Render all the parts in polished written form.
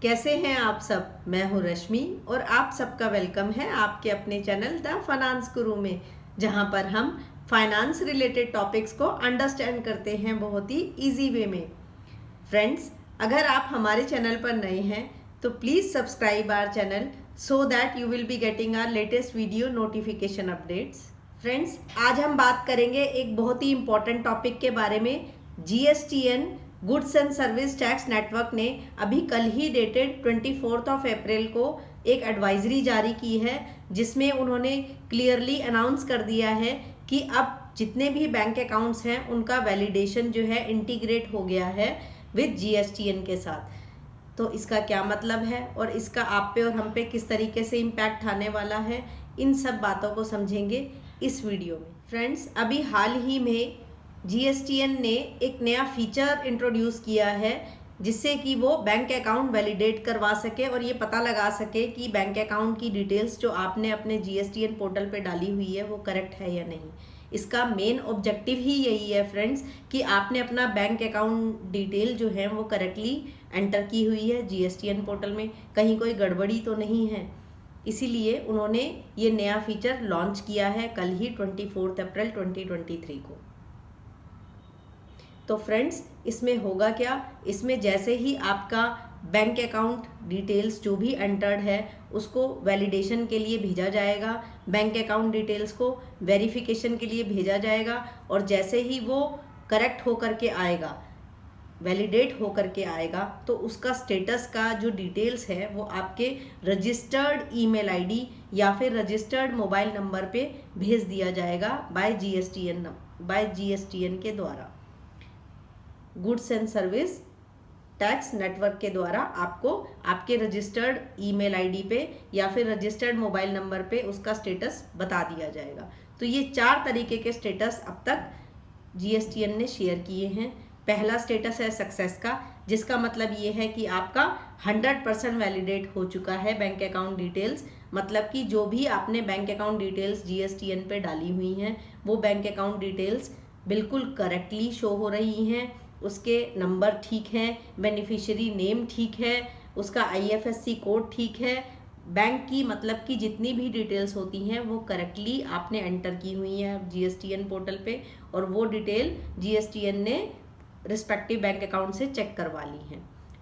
कैसे हैं आप सब। मैं हूं रश्मि और आप सबका वेलकम है आपके अपने चैनल द फाइनेंस गुरु में, जहां पर हम फाइनेंस रिलेटेड टॉपिक्स को अंडरस्टैंड करते हैं बहुत ही इजी वे में। फ्रेंड्स, अगर आप हमारे चैनल पर नए हैं तो please subscribe our channel so that you will be getting our latest video notification updates. Friends, आज हम बात करेंगे एक बहुत ही इम्पॉर्टेंट टॉपिक के बारे में। GSTN goods and service tax network ने अभी कल ही डेटेड 24 अप्रैल को एक एडवाइजरी जारी की है, जिसमें उन्होंने क्लियरली अनाउंस कर दिया है कि अब जितने भी बैंक अकाउंट्स हैं उनका वैलिडेशन जो है इंटीग्रेट हो गया है विद जीएसटीएन के साथ। तो इसका क्या मतलब है और इसका आप पे और हम पे किस तरीके से इम्पैक्ट आने वाला है, इन सब बातों को समझेंगे इस वीडियो में। फ्रेंड्स, अभी हाल ही में जीएसटीएन ने एक नया फीचर इंट्रोड्यूस किया है, जिससे कि वो बैंक अकाउंट वैलिडेट करवा सके और ये पता लगा सके कि बैंक अकाउंट की डिटेल्स जो आपने अपने जीएसटीएन पोर्टल पे डाली हुई है वो करेक्ट है या नहीं। इसका मेन ऑब्जेक्टिव ही यही है फ्रेंड्स, कि आपने अपना बैंक अकाउंट डिटेल जो है वो करेक्टली एंटर की हुई है जीएसटीएन पोर्टल में, कहीं कोई गड़बड़ी तो नहीं है। इसीलिए उन्होंने ये नया फीचर लॉन्च किया है कल ही 24 अप्रैल 2023 को। तो फ्रेंड्स, इसमें होगा क्या, इसमें जैसे ही आपका बैंक अकाउंट डिटेल्स जो भी एंटर्ड है उसको वैलिडेशन के लिए भेजा जाएगा, बैंक अकाउंट डिटेल्स को वेरिफिकेशन के लिए भेजा जाएगा, और जैसे ही वो करेक्ट होकर के आएगा, वैलिडेट होकर के आएगा, तो उसका स्टेटस का जो डिटेल्स है वो आपके रजिस्टर्ड ईमेल आईडी या फिर रजिस्टर्ड मोबाइल नंबर पे भेज दिया जाएगा बाय जीएसटीएन के द्वारा। Goods and service tax network के द्वारा आपको आपके रजिस्टर्ड ईमेल आईडी पे या फिर रजिस्टर्ड मोबाइल नंबर पे उसका स्टेटस बता दिया जाएगा। तो ये 4 तरीके के स्टेटस अब तक जीएसटीएन ने शेयर किए हैं। पहला स्टेटस है सक्सेस का, जिसका मतलब ये है कि आपका 100% वैलिडेट हो चुका है बैंक अकाउंट डिटेल्स। मतलब कि जो भी आपने बैंक अकाउंट डिटेल्स जीएसटीएन पे डाली हुई हैं वो बैंक अकाउंट डिटेल्स बिल्कुल करेक्टली शो हो रही हैं, उसके नंबर ठीक हैं, बेनिफिशियरी नेम ठीक है, उसका आईएफएससी कोड ठीक है, बैंक की मतलब कि जितनी भी डिटेल्स होती हैं वो करेक्टली आपने एंटर की हुई हैं जीएसटीएन पोर्टल पे, और वो डिटेल जीएसटीएन ने रिस्पेक्टिव बैंक अकाउंट से चेक करवा ली हैं।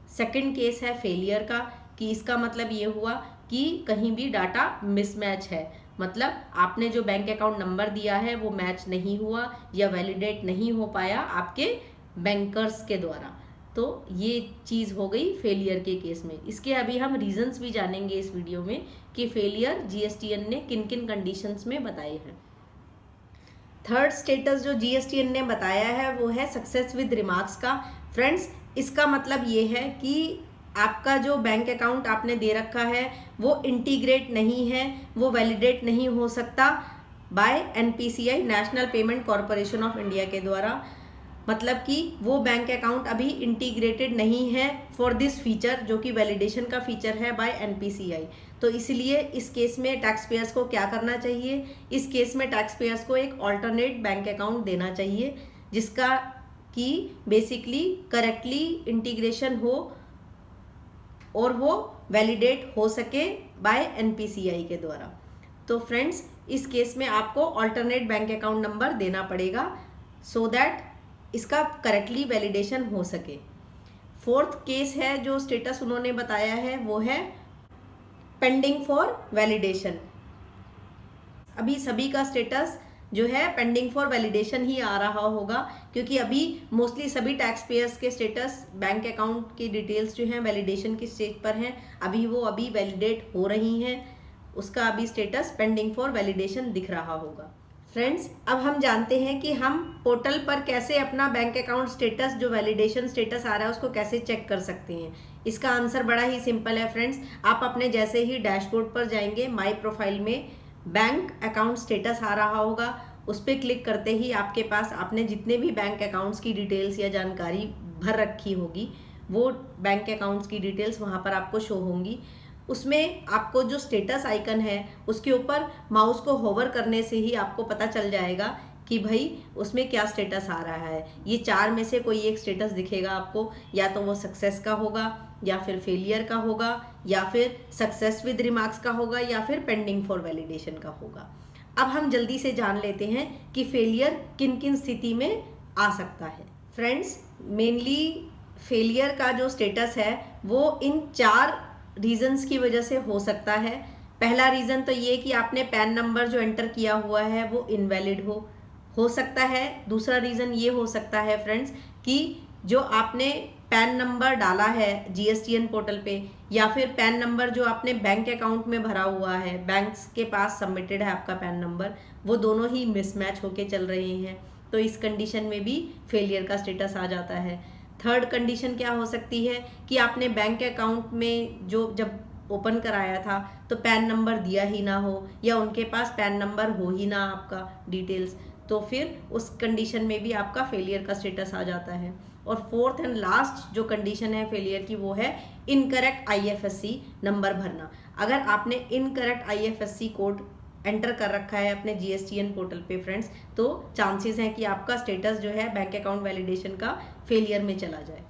सेकंड केस है फेलियर का, कि इसका मतलब ये हुआ कि कहीं भी डाटा मिसमैच है, मतलब आपने जो बैंक अकाउंट नंबर दिया है वो मैच नहीं हुआ या वैलिडेट नहीं हो पाया आपके बैंकर्स के द्वारा। तो ये चीज़ हो गई फेलियर के केस में। इसके अभी हम रीजंस भी जानेंगे इस वीडियो में कि फेलियर जीएसटीएन ने किन किन कंडीशंस में बताए हैं। थर्ड स्टेटस जो जीएसटीएन ने बताया है वो है सक्सेस विद रिमार्क्स का। फ्रेंड्स, इसका मतलब ये है कि आपका जो बैंक अकाउंट आपने दे रखा है वो इंटीग्रेट नहीं है, वो वैलिडेट नहीं हो सकता by NPCI, national payment corporation of India के द्वारा। मतलब कि वो बैंक अकाउंट अभी इंटीग्रेटेड नहीं है फॉर दिस फीचर, जो कि वैलिडेशन का फीचर है बाय एनपीसीआई। तो इसलिए इस केस में टैक्स पेयर्स को क्या करना चाहिए, इस केस में टैक्स पेयर्स को एक ऑल्टरनेट बैंक अकाउंट देना चाहिए, जिसका कि बेसिकली करेक्टली इंटीग्रेशन हो और वो वैलिडेट हो सके बाय एनपीसीआई के द्वारा। तो फ्रेंड्स, इस केस में आपको ऑल्टरनेट बैंक अकाउंट नंबर देना पड़ेगा सो दैट इसका करेक्टली वैलिडेशन हो सके। फोर्थ केस है जो स्टेटस उन्होंने बताया है वो है पेंडिंग फॉर वैलिडेशन। अभी सभी का स्टेटस जो है पेंडिंग फॉर वैलिडेशन ही आ रहा होगा, क्योंकि अभी मोस्टली सभी टैक्स पेयर्स के स्टेटस बैंक अकाउंट की डिटेल्स जो हैं वैलिडेशन की स्टेज पर हैं, अभी वो अभी वैलिडेट हो रही हैं, उसका अभी स्टेटस पेंडिंग फॉर वैलिडेशन दिख रहा होगा। फ्रेंड्स, अब हम जानते हैं कि हम पोर्टल पर कैसे अपना बैंक अकाउंट स्टेटस जो वैलिडेशन स्टेटस आ रहा है उसको कैसे चेक कर सकते हैं। इसका आंसर बड़ा ही सिंपल है फ्रेंड्स। आप अपने जैसे ही डैशबोर्ड पर जाएंगे, माई प्रोफाइल में बैंक अकाउंट स्टेटस आ रहा होगा, उस पर क्लिक करते ही आपके पास आपने जितने भी बैंक अकाउंट्स की डिटेल्स या जानकारी भर रखी होगी वो बैंक अकाउंट्स की डिटेल्स वहाँ पर आपको शो होंगी। उसमें आपको जो स्टेटस आइकन है उसके ऊपर माउस को होवर करने से ही आपको पता चल जाएगा कि भाई उसमें क्या स्टेटस आ रहा है। ये 4 में से कोई एक स्टेटस दिखेगा आपको, या तो वो सक्सेस का होगा, या फिर फेलियर का होगा या फिर सक्सेस विद रिमार्क्स का होगा या फिर पेंडिंग फॉर वैलिडेशन का होगा। अब हम जल्दी से जान लेते हैं कि फेलियर किन किन स्थिति में आ सकता है। फ्रेंड्स, मेनली फेलियर का जो स्टेटस है वो इन 4 रीजंस की वजह से हो सकता है। पहला रीज़न तो ये कि आपने पैन नंबर जो एंटर किया हुआ है वो इनवैलिड हो सकता है। दूसरा रीज़न ये हो सकता है फ्रेंड्स कि जो आपने पैन नंबर डाला है GSTN पोर्टल पे या फिर पैन नंबर जो आपने बैंक अकाउंट में भरा हुआ है, बैंक्स के पास सबमिटेड है आपका पैन नंबर, वो दोनों ही मिसमैच होके चल रहे हैं, तो इस कंडीशन में भी फेलियर का स्टेटस आ जाता है। थर्ड कंडीशन क्या हो सकती है कि आपने बैंक अकाउंट में जब ओपन कराया था तो पैन नंबर दिया ही ना हो या उनके पास पैन नंबर हो ही ना आपका डिटेल्स, तो फिर उस कंडीशन में भी आपका फेलियर का स्टेटस आ जाता है। और फोर्थ एंड लास्ट जो कंडीशन है फेलियर की वो है इनकरेक्ट IFSC नंबर भरना। अगर आपने इनकरेक्ट IFSC कोड एंटर कर रखा है अपने GSTN पोर्टल पे फ्रेंड्स, तो चांसेस हैं कि आपका स्टेटस जो है बैंक अकाउंट वैलिडेशन का फेलियर में चला जाए।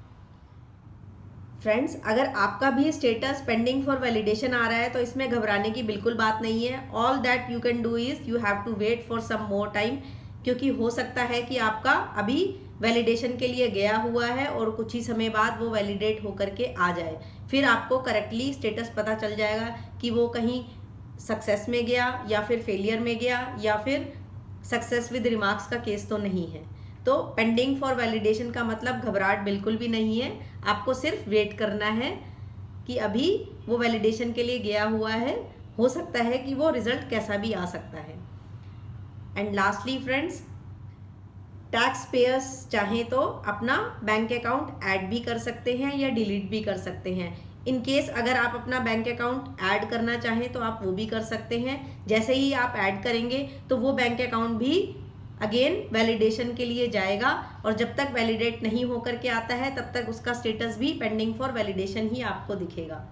फ्रेंड्स, अगर आपका भी स्टेटस पेंडिंग फॉर वैलिडेशन आ रहा है तो इसमें घबराने की बिल्कुल बात नहीं है। All that you can do is you have to wait for some more time, क्योंकि हो सकता है कि आपका अभी वैलिडेशन के लिए गया हुआ है और कुछ ही समय बाद वो वैलिडेट होकर के आ जाए, फिर आपको करेक्टली स्टेटस पता चल जाएगा कि वो कहीं सक्सेस में गया या फिर फेलियर में गया या फिर सक्सेस विद रिमार्क्स का केस तो नहीं है। तो पेंडिंग फॉर वैलिडेशन का मतलब घबराहट बिल्कुल भी नहीं है, आपको सिर्फ वेट करना है कि अभी वो वैलिडेशन के लिए गया हुआ है, हो सकता है कि वो रिजल्ट कैसा भी आ सकता है। And lastly friends, tax payers चाहें तो अपना बैंक अकाउंट ऐड भी कर सकते हैं या डिलीट भी कर सकते हैं। इन केस अगर आप अपना बैंक अकाउंट ऐड करना चाहें तो आप वो भी कर सकते हैं। जैसे ही आप ऐड करेंगे तो वो बैंक अकाउंट भी अगेन वैलिडेशन के लिए जाएगा और जब तक वैलिडेट नहीं होकर के आता है तब तक उसका स्टेटस भी पेंडिंग फॉर वैलिडेशन ही आपको दिखेगा।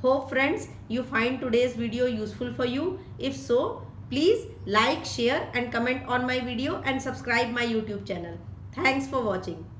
Hope friends you find today's video useful for you. If so, please like, share and comment on my video and subscribe my YouTube channel. Thanks for watching.